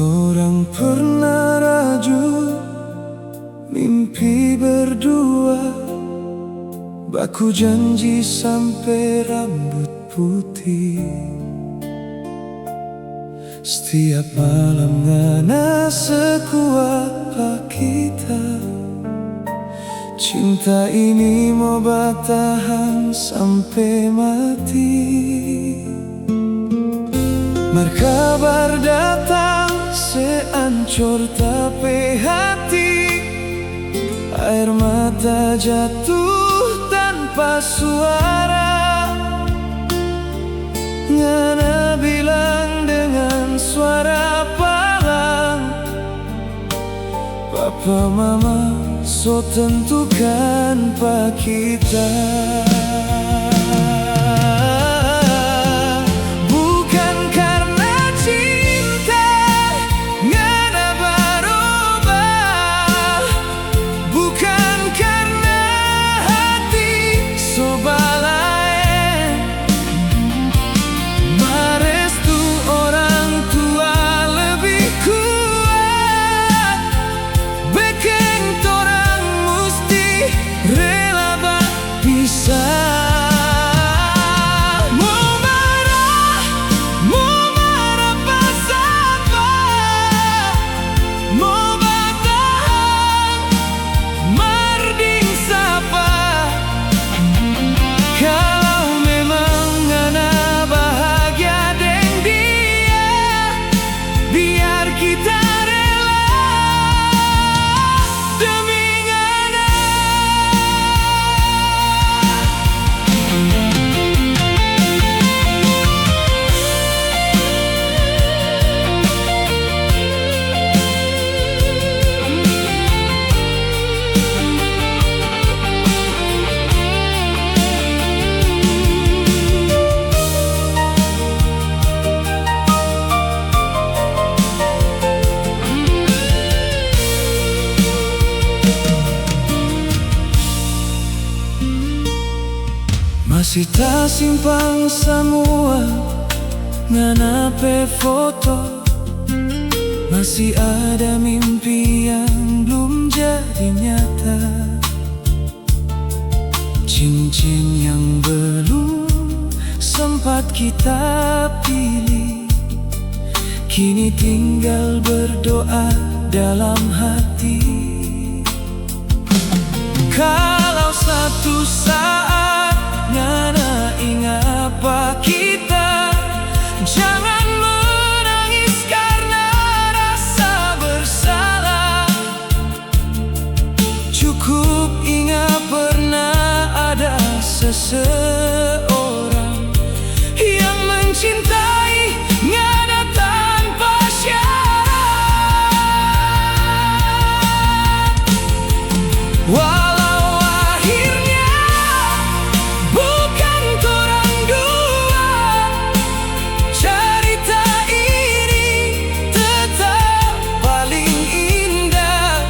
Orang pernah raju mimpi berdua, baku janji sampai rambut putih. Setiap malam ngana sekuat kita, cinta ini mau bertahan sampai mati. Markabar datang seancur tapi hati, air mata jatuh tanpa suara. Ngana bilang dengan suara palang, Papa Mama so tentukan pak kita. Masih tak simpan semua ngana pe foto, masih ada mimpi yang belum jadi nyata. Cincin yang belum sempat kita pilih, kini tinggal berdoa dalam hati. Kalau satu saat ngana ingat pak kita, jangan menangis karena rasa bersalah. Cukup ingat pernah ada seseorang yang mencintai ngana tanpa syarat. Walau akhirnya bukan torang dua, cerita ini tetap paling indah.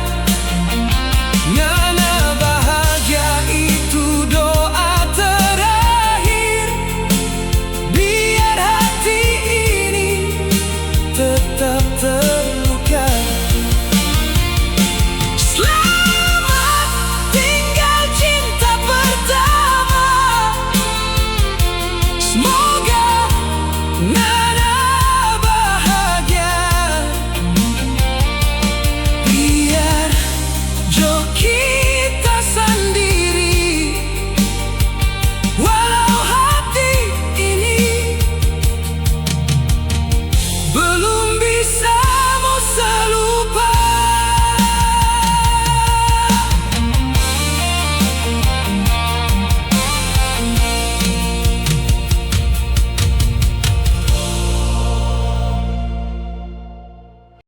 Ngana bahagia itu doa terakhir, biar hati ini tetap